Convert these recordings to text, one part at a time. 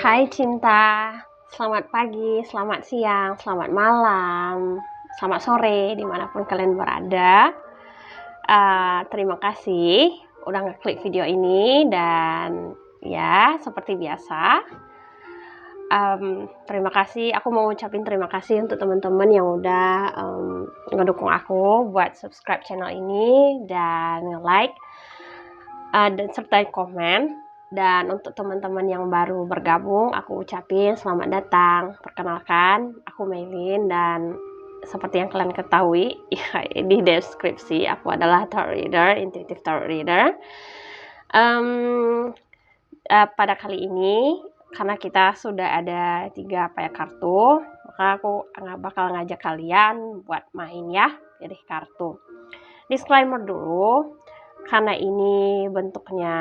Hai cinta, selamat pagi, selamat siang, selamat malam, selamat sore, dimanapun kalian berada. Terima kasih udah ngeklik video ini dan ya seperti biasa. Terima kasih, aku mau ucapin terima kasih untuk teman-teman yang udah ngedukung aku buat subscribe channel ini dan nge-like dan serta komen. Dan untuk teman-teman yang baru bergabung, aku ucapin selamat datang. Perkenalkan, aku Maylin dan seperti yang kalian ketahui di deskripsi, aku adalah tarot reader, intuitive tarot reader. Pada kali ini, karena kita sudah ada 3 payak kartu, maka aku bakal ngajak kalian buat main ya, pilih kartu. Disclaimer dulu, karena ini bentuknya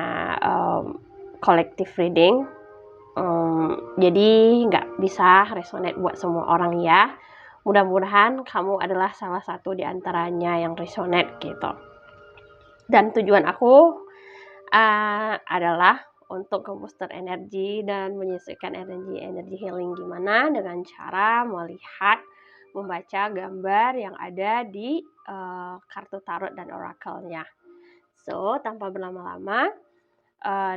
collective reading, jadi nggak bisa resonate buat semua orang ya. Mudah-mudahan kamu adalah salah satu di antaranya yang resonate gitu. Dan tujuan aku adalah untuk nge-booster energi dan menyesuaikan energi healing gimana dengan cara melihat, membaca gambar yang ada di kartu tarot dan oracle-nya. So, tanpa berlama-lama,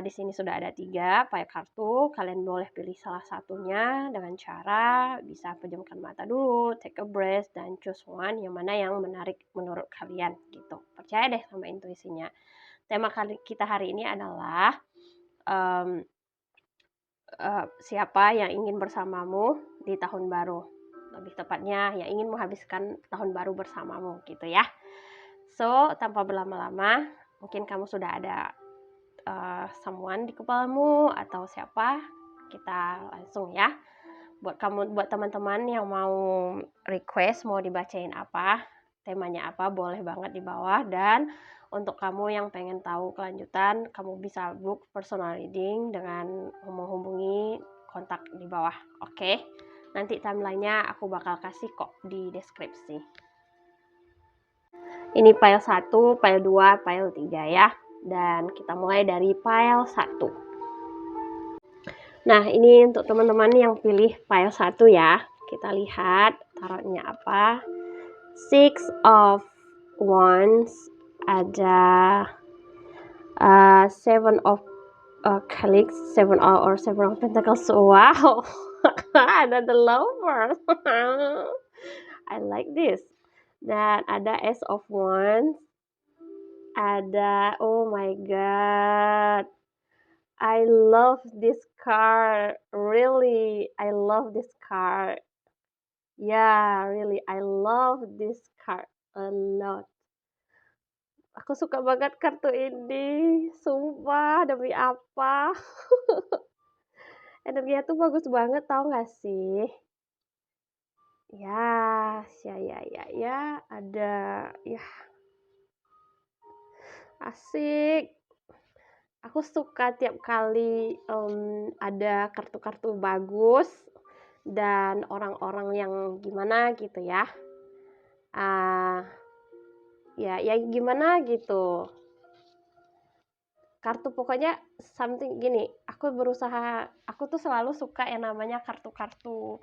di sini sudah ada 3 payak kartu. Kalian boleh pilih salah satunya dengan cara bisa pejamkan mata dulu, take a breath, dan choose one yang mana yang menarik menurut kalian gitu. Percaya deh sama intuisinya. Tema kita hari ini adalah siapa yang ingin bersamamu di tahun baru. Lebih tepatnya yang ingin menghabiskan tahun baru bersamamu gitu ya. So, tanpa berlama-lama, mungkin kamu sudah ada someone di kepalamu atau siapa, kita langsung ya. Buat teman-teman yang mau request mau dibacain apa, temanya apa, boleh banget di bawah. Dan untuk kamu yang pengen tahu kelanjutan, kamu bisa book personal reading dengan menghubungi kontak di bawah. Oke? Nanti timelinenya aku bakal kasih kok di deskripsi. Ini file 1, file 2, file 3 ya. Dan kita mulai dari file 1. Nah, ini untuk teman-teman yang pilih file 1 ya. Kita lihat tarotnya apa. 6 of Wands, ada 7 of Calyx, 7 of Pentacles. Wow. Ada the Lovers. I like this. Dan ada Ace of Wands. Ada, oh my god, I love this card, really, I love this card. Yeah, really, I love this card a lot. Aku suka banget kartu ini, sumpah, demi apa. Energinya tuh bagus banget, tau gak sih? Ya, ada, ya, asik. Aku suka tiap kali ada kartu-kartu bagus dan orang-orang yang gimana gitu ya. Ya gimana gitu. Kartu pokoknya something gini. Aku tuh selalu suka yang namanya kartu-kartu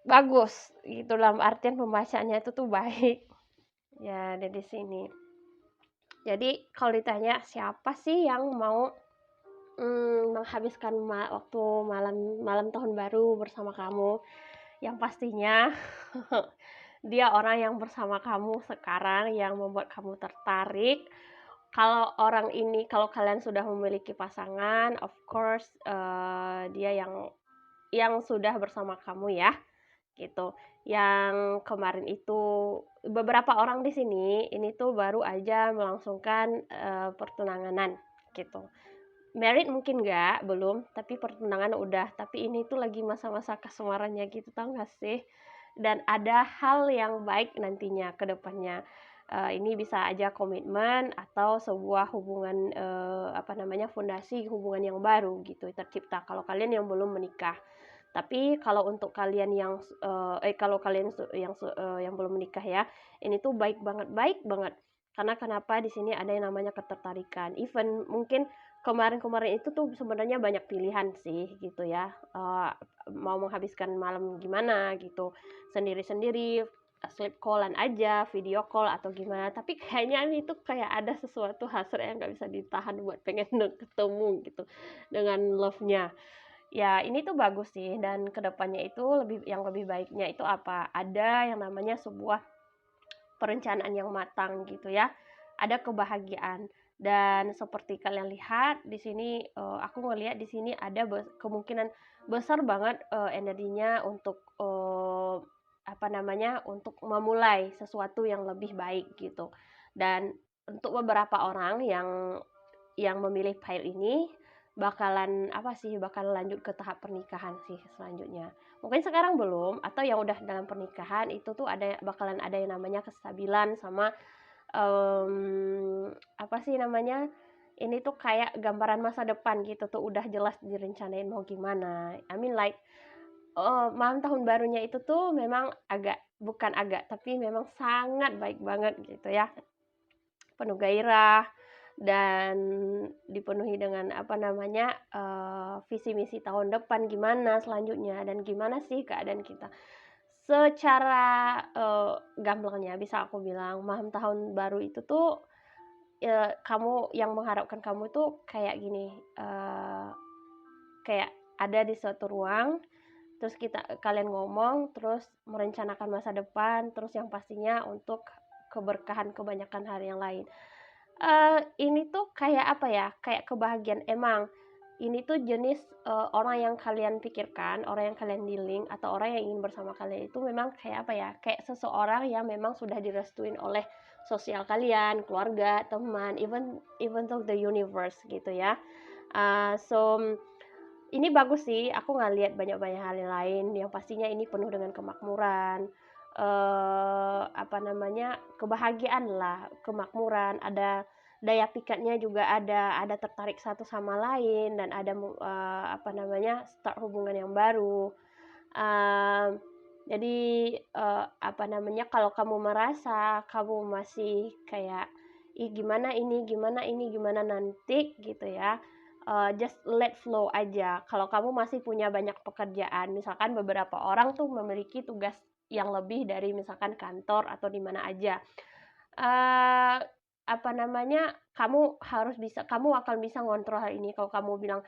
bagus gitu, dalam artian pembacanya itu tuh baik. Ya, ada di sini. Jadi kalau ditanya siapa sih yang mau menghabiskan waktu malam tahun baru bersama kamu, yang pastinya dia orang yang bersama kamu sekarang, yang membuat kamu tertarik. Kalau kalian sudah memiliki pasangan, of course dia yang sudah bersama kamu ya, gitu. Yang kemarin itu beberapa orang di sini ini tuh baru aja melangsungkan pertunangan gitu. Married mungkin belum, tapi pertunangan udah. Tapi ini tuh lagi masa-masa kasmarannya gitu, tau gak sih? Dan ada hal yang baik nantinya ke depannya. Ini bisa aja komitmen atau sebuah hubungan fondasi hubungan yang baru gitu tercipta kalau kalian yang belum menikah. Tapi kalau untuk kalian yang belum menikah ya, ini tuh baik banget. Karena kenapa di sini ada yang namanya ketertarikan. Even mungkin kemarin-kemarin itu tuh sebenarnya banyak pilihan sih gitu ya, mau menghabiskan malam gimana gitu, sendiri-sendiri, sleep call-an aja, video call atau gimana, tapi kayaknya ini tuh kayak ada sesuatu hasrat yang nggak bisa ditahan buat pengen ketemu gitu dengan love-nya. Ya ini tuh bagus sih, dan kedepannya itu lebih baiknya itu apa, ada yang namanya sebuah perencanaan yang matang gitu ya. Ada kebahagiaan, dan seperti kalian lihat di sini, aku ngelihat di sini ada kemungkinan besar banget, energinya untuk, apa namanya, untuk memulai sesuatu yang lebih baik gitu. Dan untuk beberapa orang yang memilih file ini bakalan apa sih, bakal lanjut ke tahap pernikahan sih selanjutnya. Mungkin sekarang belum, atau yang udah dalam pernikahan itu tuh bakalan ada yang namanya kestabilan sama, apa sih namanya, ini tuh kayak gambaran masa depan gitu tuh udah jelas direncanain mau gimana. I mean like, malam tahun barunya itu tuh memang bukan agak, tapi memang sangat baik banget gitu ya. Penuh gairah dan dipenuhi dengan apa namanya, visi misi tahun depan gimana selanjutnya dan gimana sih keadaan kita. Secara, gamblangnya bisa aku bilang malam tahun baru itu tuh, kamu yang mengharapkan kamu tuh kayak gini, kayak ada di suatu ruang, terus kalian ngomong, terus merencanakan masa depan, terus yang pastinya untuk keberkahan kebanyakan hal yang lain. Ini tuh kayak apa ya, kayak kebahagiaan emang, ini tuh jenis, orang yang kalian pikirkan, orang yang kalian dealing, atau orang yang ingin bersama kalian itu memang kayak apa ya, kayak seseorang yang memang sudah direstuin oleh sosial kalian, keluarga, teman, even even though the universe gitu ya. So, ini bagus sih, aku ngelihat banyak-banyak hal yang lain, yang pastinya ini penuh dengan kemakmuran, apa namanya, kebahagiaan lah, kemakmuran, ada daya pikatnya juga ada tertarik satu sama lain, dan ada apa namanya, start hubungan yang baru. Mmm, jadi, apa namanya, kalau kamu merasa kamu masih kayak, "Ih, gimana ini, gimana nanti?" Gitu ya, just let flow aja. Kalau kamu masih punya banyak pekerjaan, misalkan beberapa orang tuh memiliki tugas yang lebih dari misalkan kantor atau di mana aja. Eee, apa namanya, kamu akan bisa ngontrol hal ini kalau kamu bilang,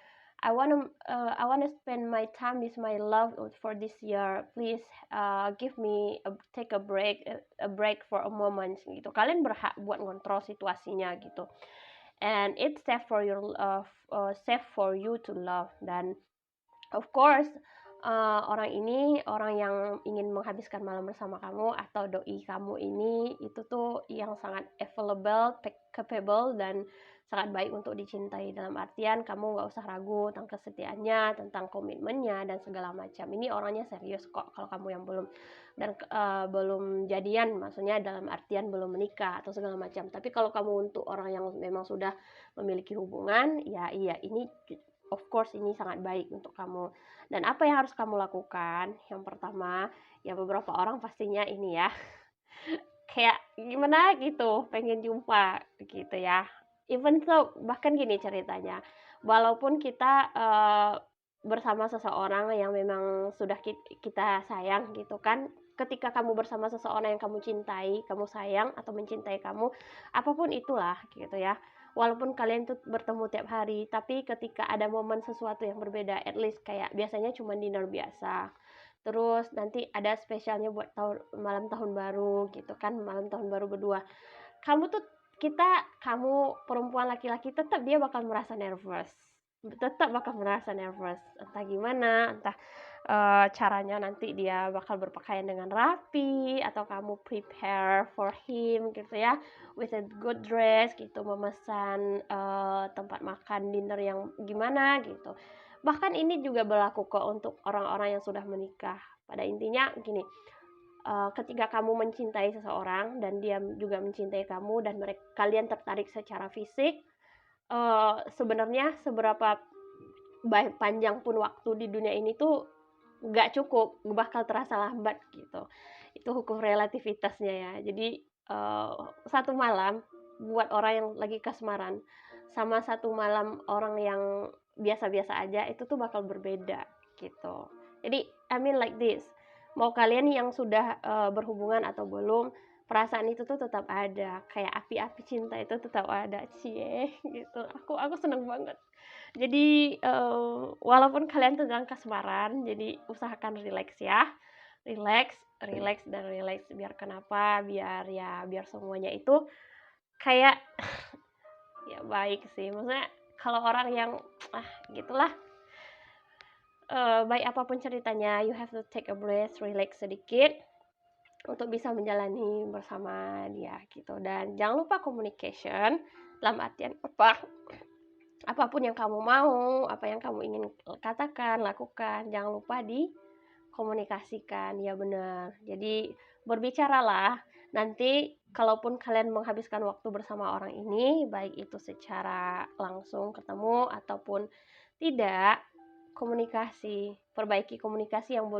I wanna spend my time with my love for this year. Please, give me take a break for a moment," gitu. Kalian berhak buat ngontrol situasinya gitu. And it's safe for you to love. Dan of course, orang yang ingin menghabiskan malam bersama kamu atau doi kamu ini, itu tuh yang sangat available, capable, dan sangat baik untuk dicintai. Dalam artian kamu nggak usah ragu tentang kesetiaannya, tentang komitmennya, dan segala macam. Ini orangnya serius kok kalau kamu yang belum jadian, maksudnya dalam artian belum menikah atau segala macam. Tapi kalau kamu untuk orang yang memang sudah memiliki hubungan, ya iya, ini of course ini sangat baik untuk kamu. Dan apa yang harus kamu lakukan? Yang pertama, ya beberapa orang pastinya ini ya, kayak gimana gitu, pengen jumpa gitu ya. Even though bahkan gini ceritanya, walaupun kita, bersama seseorang yang memang sudah kita sayang gitu kan, ketika kamu bersama seseorang yang kamu cintai, kamu sayang atau mencintai kamu, apapun itulah gitu ya, walaupun kalian tuh bertemu tiap hari, tapi ketika ada momen sesuatu yang berbeda, at least kayak biasanya cuma dinner biasa, terus nanti ada spesialnya buat malam tahun baru gitu kan, malam tahun baru berdua. Kamu tuh kamu perempuan laki-laki tetap dia bakal merasa nervous. Tetap bakal merasa nervous. Entah gimana, entah caranya nanti dia bakal berpakaian dengan rapi, atau kamu prepare for him gitu ya, with a good dress gitu, memesan tempat makan dinner yang gimana gitu. Bahkan ini juga berlaku kok untuk orang-orang yang sudah menikah. Pada intinya gini, ketika kamu mencintai seseorang dan dia juga mencintai kamu dan kalian tertarik secara fisik, sebenarnya seberapa panjang pun waktu di dunia ini tuh nggak cukup, bakal terasa lambat gitu. Itu hukum relativitasnya ya. Jadi, 1 malam buat orang yang lagi kasmaran, sama satu malam orang yang biasa-biasa aja itu tuh bakal berbeda gitu. Jadi I mean like this, mau kalian yang sudah berhubungan atau belum, perasaan itu tuh tetap ada, kayak api-api cinta itu tetap ada, cie gitu. Aku seneng banget. Jadi walaupun kalian sedang kasmaran, jadi usahakan relax ya, relax, relax dan relax. Biar kenapa? Biar semuanya itu kayak ya baik sih. Maksudnya kalau orang yang gitulah, baik apapun ceritanya, you have to take a breath, relax sedikit untuk bisa menjalani bersama dia gitu. Dan jangan lupa communication, dalam artian apapun yang kamu mau, apa yang kamu ingin katakan, lakukan, jangan lupa dikomunikasikan. Ya benar. Jadi berbicaralah. Nanti kalaupun kalian menghabiskan waktu bersama orang ini, baik itu secara langsung ketemu ataupun tidak, komunikasi, perbaiki komunikasi. Yang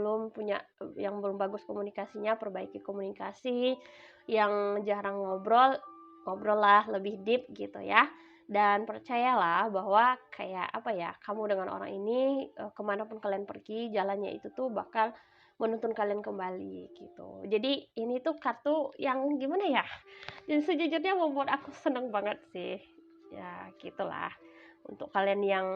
belum bagus komunikasinya, perbaiki komunikasi. Yang jarang ngobrol lah lebih deep gitu ya. Dan percayalah bahwa kayak kamu dengan orang ini kemanapun kalian pergi, jalannya itu tuh bakal menuntun kalian kembali gitu. Jadi ini tuh kartu yang gimana ya, sejujurnya membuat aku seneng banget sih ya, gitulah. Untuk kalian yang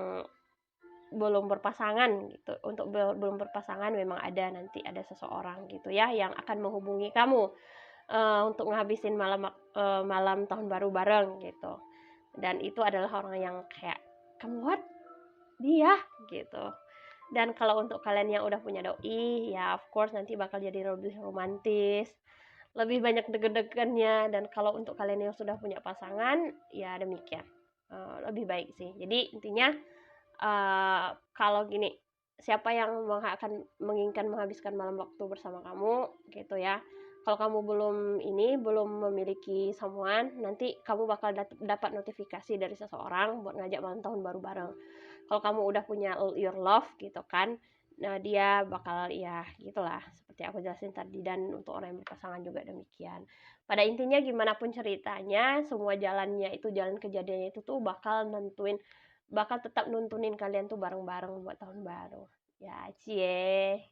belum berpasangan gitu, untuk belum berpasangan, memang nanti ada seseorang gitu ya yang akan menghubungi kamu untuk ngabisin malam tahun baru bareng gitu. Dan itu adalah orang yang kayak, kamu what? Dia gitu. Dan kalau untuk kalian yang udah punya doi, ya of course nanti bakal jadi lebih romantis, lebih banyak deg-degannya. Dan kalau untuk kalian yang sudah punya pasangan, ya demikian, lebih baik sih. Jadi intinya kalau gini, siapa yang akan menginginkan menghabiskan malam waktu bersama kamu gitu ya, kalau kamu belum memiliki someone, nanti kamu bakal dapat notifikasi dari seseorang buat ngajak malam tahun baru bareng. Kalau kamu udah punya your love gitu kan, nah dia bakal ya gitulah seperti aku jelasin tadi. Dan untuk orang yang berpasangan juga demikian. Pada intinya gimana pun ceritanya, semua jalan kejadiannya itu tuh bakal tetap nuntunin kalian tuh bareng-bareng buat tahun baru. Ya, cie.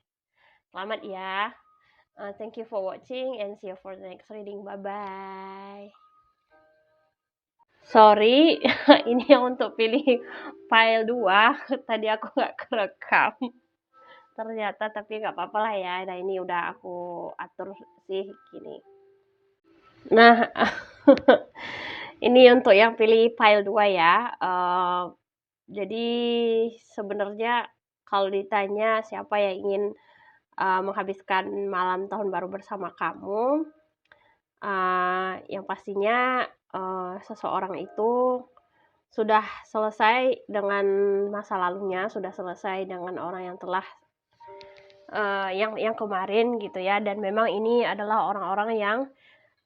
Selamat ya. Thank you for watching and see you for the next reading. Bye-bye. Sorry, ini yang untuk pilih file 2. Tadi aku nggak kerekam. Ternyata, tapi nggak apa-apa lah ya. Nah, ini udah aku atur sih gini. Nah, ini untuk yang pilih file 2 ya. Jadi sebenarnya kalau ditanya siapa yang ingin menghabiskan malam tahun baru bersama kamu, yang pastinya seseorang itu sudah selesai dengan masa lalunya, sudah selesai dengan orang yang telah yang kemarin gitu ya. Dan memang ini adalah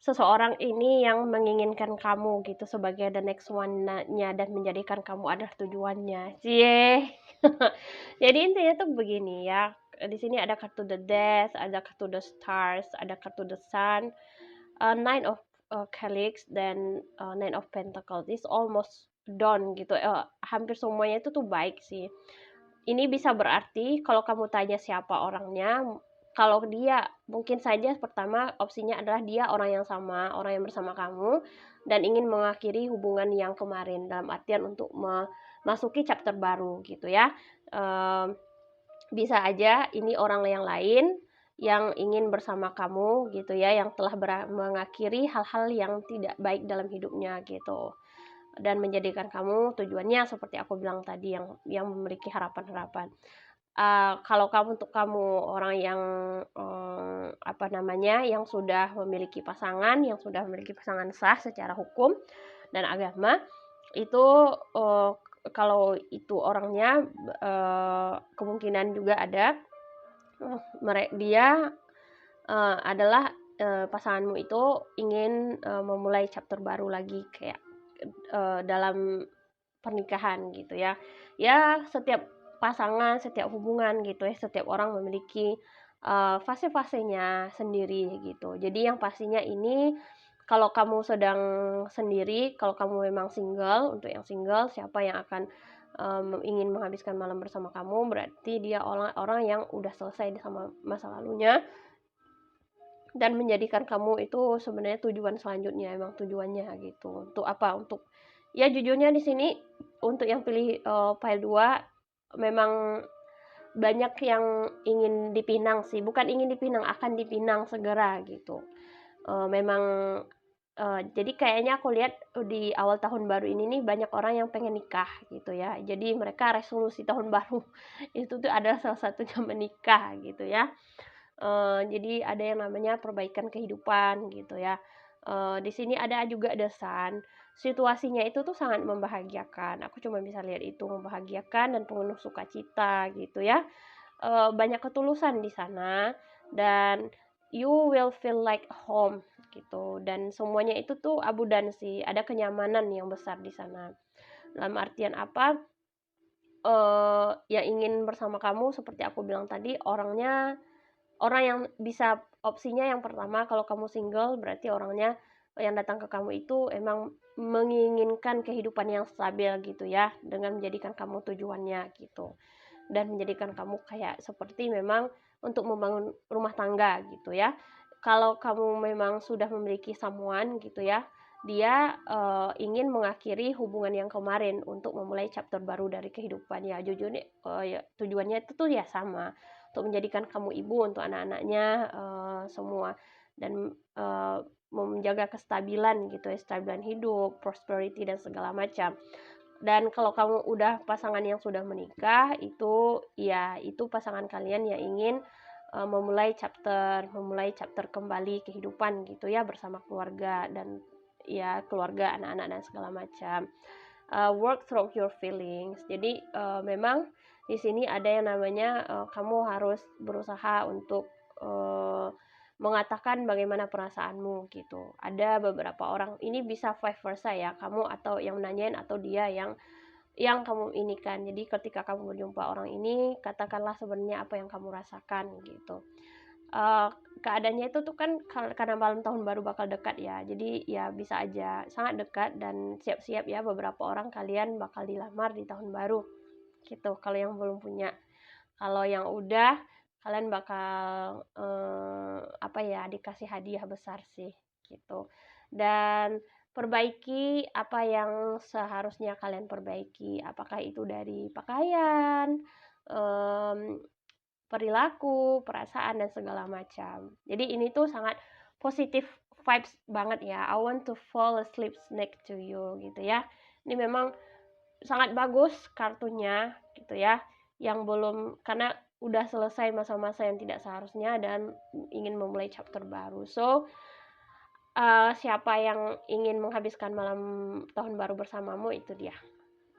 seseorang ini yang menginginkan kamu gitu sebagai the next one-nya dan menjadikan kamu adalah tujuannya. Cie. Jadi intinya tuh begini ya. Di sini ada kartu the death, ada kartu the stars, ada kartu the sun, nine of calyx, dan nine of pentacles. It's almost done gitu. Hampir semuanya itu tuh baik sih. Ini bisa berarti kalau kamu tanya siapa orangnya, kalau dia mungkin saja pertama opsinya adalah dia orang yang bersama kamu dan ingin mengakhiri hubungan yang kemarin, dalam artian untuk memasuki chapter baru gitu ya. Bisa aja ini orang yang lain yang ingin bersama kamu gitu ya, yang telah mengakhiri hal-hal yang tidak baik dalam hidupnya gitu, dan menjadikan kamu tujuannya seperti aku bilang tadi, yang memiliki harapan-harapan. Kalau untuk kamu orang yang yang sudah memiliki pasangan, sah secara hukum dan agama, itu kalau itu orangnya kemungkinan juga ada dia adalah pasanganmu itu ingin memulai chapter baru lagi kayak dalam pernikahan gitu ya. Ya, setiap pasangan, setiap hubungan gitu ya, setiap orang memiliki fase-fasenya sendiri gitu. Jadi yang pastinya ini kalau kamu sedang sendiri, kalau kamu memang single, untuk yang single, siapa yang akan ingin menghabiskan malam bersama kamu, berarti dia orang yang udah selesai sama masa lalunya dan menjadikan kamu itu sebenarnya tujuan selanjutnya, emang tujuannya gitu. Untuk apa? Untuk ya jujurnya di sini untuk yang pilih file 2 memang banyak yang ingin dipinang sih, bukan ingin dipinang, akan dipinang segera gitu. Memang jadi kayaknya aku lihat di awal tahun baru ini nih banyak orang yang pengen nikah gitu ya. Jadi mereka resolusi tahun baru itu tuh adalah salah satunya menikah gitu ya. Jadi ada yang namanya perbaikan kehidupan gitu ya. Di sini ada juga The Sun. Situasinya itu tuh sangat membahagiakan. Aku cuma bisa lihat itu membahagiakan dan penuh sukacita gitu ya. Banyak ketulusan di sana dan you will feel like home gitu, dan semuanya itu tuh abundansi, ada kenyamanan yang besar di sana. Dalam artian apa? Ya ingin bersama kamu seperti aku bilang tadi, orang yang bisa opsinya yang pertama, kalau kamu single berarti orangnya yang datang ke kamu itu emang menginginkan kehidupan yang stabil gitu ya, dengan menjadikan kamu tujuannya gitu. Dan menjadikan kamu kayak seperti memang untuk membangun rumah tangga gitu ya. Kalau kamu memang sudah memiliki someone gitu ya, dia ingin mengakhiri hubungan yang kemarin untuk memulai chapter baru dari kehidupan ya. Jujur ya, tujuannya itu tuh ya sama, untuk menjadikan kamu ibu untuk anak-anaknya semua, dan menjaga kestabilan gitu ya, kestabilan hidup, prosperity dan segala macam. Dan kalau kamu udah pasangan yang sudah menikah, itu ya itu pasangan kalian yang ingin memulai chapter kembali kehidupan gitu ya, bersama keluarga dan ya keluarga, anak-anak dan segala macam. Work through your feelings. Jadi memang di sini ada yang namanya kamu harus berusaha untuk mengatakan bagaimana perasaanmu gitu. Ada beberapa orang, ini bisa vice versa ya, kamu atau yang nanyain atau dia yang kamu ini kan. Jadi ketika kamu berjumpa orang ini, katakanlah sebenarnya apa yang kamu rasakan gitu. Keadaannya itu tuh kan karena malam tahun baru bakal dekat ya, jadi ya bisa aja sangat dekat, dan siap-siap ya, beberapa orang kalian bakal dilamar di tahun baru gitu, kalau yang belum punya. Kalau yang udah, kalian bakal apa ya, dikasih hadiah besar sih gitu. Dan perbaiki apa yang seharusnya kalian perbaiki, apakah itu dari pakaian, perilaku, perasaan dan segala macam. Jadi ini tuh sangat positif vibes banget ya. I want to fall asleep next to you gitu ya. Ini memang sangat bagus kartunya gitu ya. Yang belum, karena udah selesai masa-masa yang tidak seharusnya dan ingin memulai chapter baru. So siapa yang ingin menghabiskan malam tahun baru bersamamu, itu dia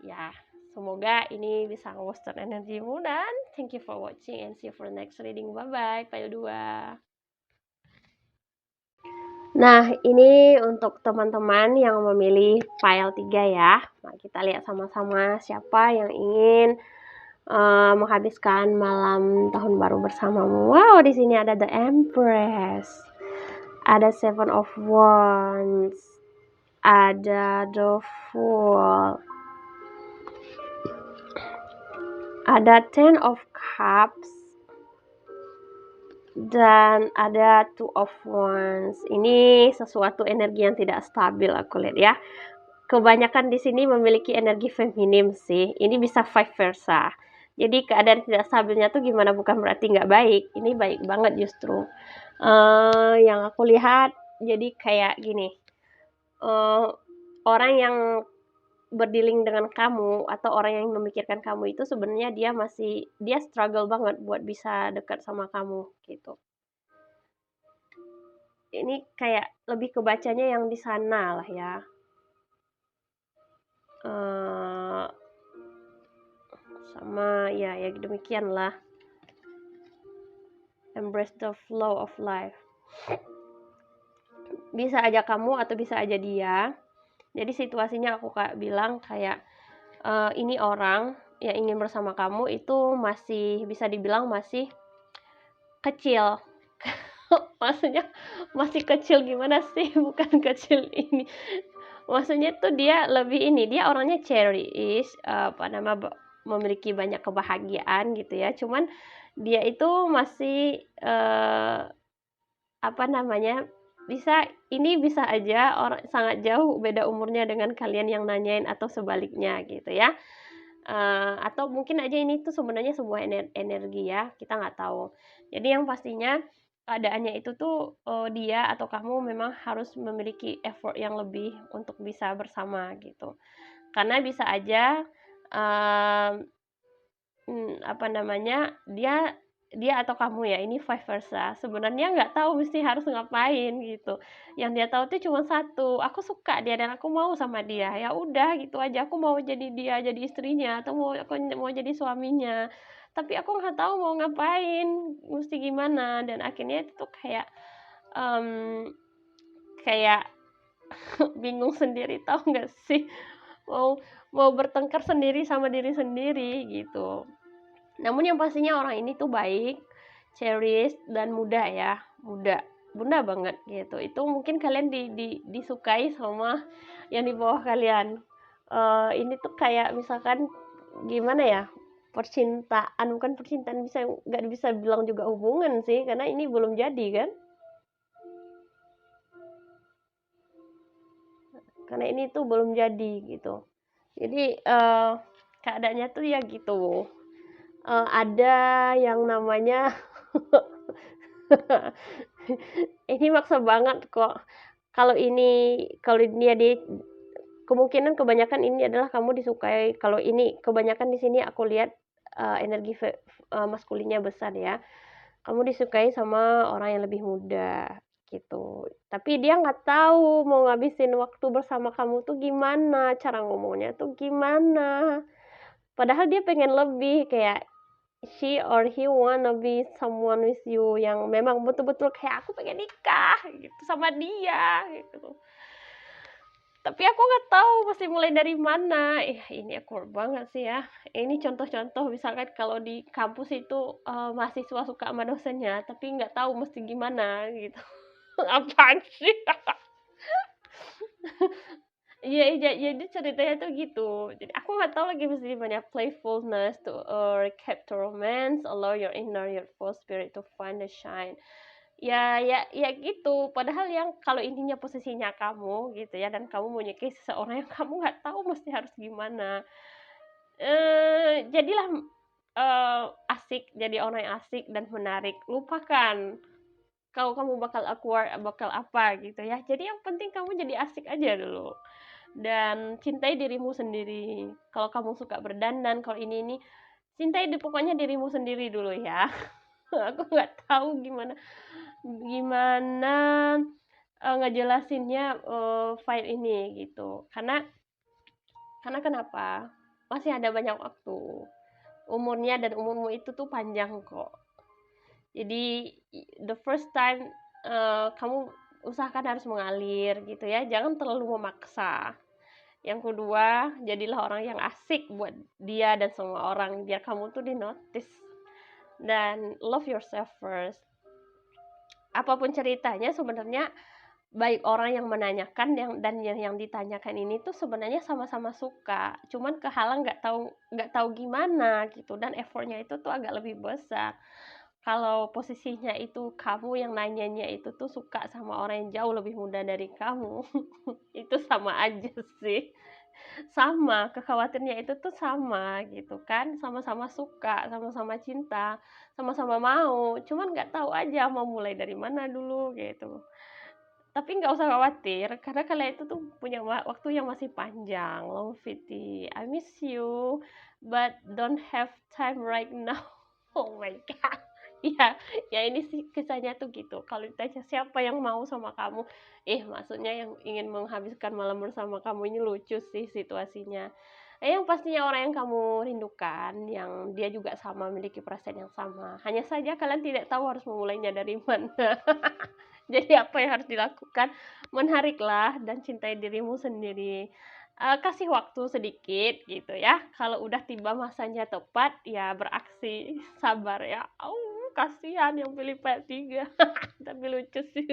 ya. Semoga ini bisa nge-booster energimu, dan thank you for watching and see you for the next reading. Bye bye, file 2. Nah, ini untuk teman-teman yang memilih file 3 ya. Nah, kita lihat sama-sama siapa yang ingin menghabiskan malam tahun baru bersamamu. Wow, di sini ada The Empress, ada Seven of Wands, ada The Fool, ada Ten of Cups, dan ada Two of Wands. Ini sesuatu energi yang tidak stabil aku lihat ya. Kebanyakan di sini memiliki energi feminim sih. Ini bisa vice versa. Jadi keadaan tidak stabilnya tuh gimana, bukan berarti nggak baik. Ini baik banget justru. Yang aku lihat jadi kayak gini. Orang yang berdealing dengan kamu atau orang yang memikirkan kamu itu sebenarnya dia struggle banget buat bisa dekat sama kamu gitu. Ini kayak lebih kebacanya yang di sana lah ya. Sama ya demikian lah. Embrace the flow of life. Bisa aja kamu atau bisa aja dia. Jadi situasinya aku bilang kayak ini orang yang ingin bersama kamu itu masih bisa dibilang masih kecil. Maksudnya masih kecil gimana sih? Bukan kecil ini. Maksudnya tuh dia lebih ini, dia orangnya cherish, memiliki banyak kebahagiaan gitu ya. Cuman dia itu masih apa namanya, bisa aja orang sangat jauh beda umurnya dengan kalian yang nanyain atau sebaliknya gitu ya. Atau mungkin aja ini tuh sebenarnya sebuah energi ya, kita nggak tahu. Jadi yang pastinya keadaannya itu tuh, dia atau kamu memang harus memiliki effort yang lebih untuk bisa bersama gitu. Karena bisa aja, mmm, apa namanya, dia dia atau kamu ya, ini vice versa, sebenarnya nggak tahu mesti harus ngapain gitu. Yang dia tahu tuh cuma satu, "Aku suka dia dan aku mau sama dia." Ya udah gitu aja, aku mau jadi dia, jadi istrinya, atau mau jadi suaminya. Tapi aku nggak tahu mau ngapain, mesti gimana, dan akhirnya itu tuh kayak, mmm, kayak bingung sendiri, tahu nggak sih? Mau mau bertengkar sendiri sama diri sendiri gitu. Namun yang pastinya orang ini tuh baik, cherish, dan muda ya, muda banget gitu. Itu mungkin kalian disukai sama yang di bawah kalian. Ini tuh kayak misalkan gimana ya, percintaan, bukan percintaan, nggak bisa bilang juga hubungan sih, karena ini belum jadi kan. Karena ini tuh belum jadi gitu. Jadi keadaannya tuh ya gitu. Ada yang namanya ini maksa banget kok. Kalau dia di kemungkinan kebanyakan ini adalah kamu disukai. Kalau ini kebanyakan di sini aku lihat energi maskulinnya besar ya. Kamu disukai sama orang yang lebih muda gitu. Tapi dia nggak tahu mau ngabisin waktu bersama kamu tuh gimana, cara ngomongnya tuh gimana. Padahal dia pengen lebih, kayak she or he wanna be someone with you, yang memang betul-betul kayak aku pengen nikah gitu sama dia gitu. Tapi aku nggak tahu mesti mulai dari mana. Ini awkward banget sih ya. Ini contoh-contoh misalkan kalau di kampus itu mahasiswa suka sama dosennya, tapi nggak tahu mesti gimana gitu. Apaan sih? Iya, iya, jadi ceritanya tuh gitu. Jadi aku nggak tahu lagi mesti gimana. Playfulness to capture romance, allow your inner youthful spirit to find the shine. Ya gitu. Padahal yang kalau intinya posisinya kamu gitu ya, dan kamu menyukai seseorang yang kamu nggak tahu mesti harus gimana. Jadilah asik, jadi orang yang asik dan menarik. Lupakan kalau kamu bakal awkward, bakal apa gitu ya. Jadi yang penting kamu jadi asik aja dulu. Dan cintai dirimu sendiri. Kalau kamu suka berdandan, kalau ini, cintai pokoknya dirimu sendiri dulu ya. Aku nggak tahu gimana gimana ngejelasinnya file ini gitu. Karena kenapa? Masih ada banyak waktu. Umurnya dan umurmu itu tuh panjang kok. Jadi the first time kamu usahakan harus mengalir gitu ya. Jangan terlalu memaksa. Yang kedua, jadilah orang yang asik buat dia dan semua orang, biar kamu tuh di notice. Dan love yourself first. Apapun ceritanya sebenarnya, baik orang yang menanyakan dan yang ditanyakan ini tuh sebenarnya sama-sama suka, cuman kehalang nggak tahu gimana gitu, dan effortnya itu tuh agak lebih besar. Kalau posisinya itu kamu yang nanyanya itu tuh suka sama orang yang jauh lebih muda dari kamu, itu sama aja sih. Sama, kekhawatirannya itu tuh sama gitu kan, sama-sama suka, sama-sama cinta, sama-sama mau, cuman nggak tahu aja mau mulai dari mana dulu gitu. Tapi nggak usah khawatir, karena kalian itu tuh punya waktu yang masih panjang. Longevity, I miss you, but don't have time right now. Oh my god. Ya, ya ini sih kisahnya tuh gitu. Kalau ditanya siapa yang mau sama kamu, maksudnya yang ingin menghabiskan malam bersama kamu, ini lucu sih situasinya. Yang pastinya orang yang kamu rindukan, yang dia juga sama memiliki perasaan yang sama. Hanya saja kalian tidak tahu harus memulainya dari mana. Jadi apa yang harus dilakukan? Menariklah dan cintai dirimu sendiri. Kasih waktu sedikit gitu ya. Kalau udah tiba masanya tepat, ya beraksi. Sabar ya. Kasihan yang pilih P3. Tapi lucu sih.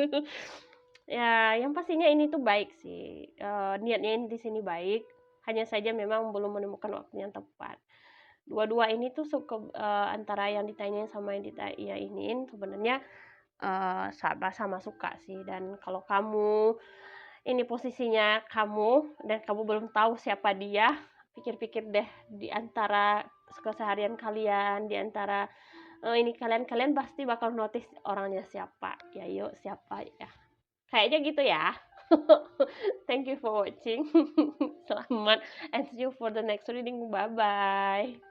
Ya, yang pastinya ini tuh baik sih, niatnya ini di sini baik, hanya saja memang belum menemukan waktu yang tepat. Dua-dua ini tuh antara yang ditanyain sama yang iniin sebenarnya, sama-sama suka sih. Dan kalau kamu ini posisinya kamu dan kamu belum tahu siapa dia, pikir-pikir deh di antara keseharian kalian, di antara, ini kalian pasti bakal notice orangnya siapa. Ya yuk, siapa ya? Kayaknya gitu ya. Thank you for watching. Selamat and see you for the next reading. Bye bye.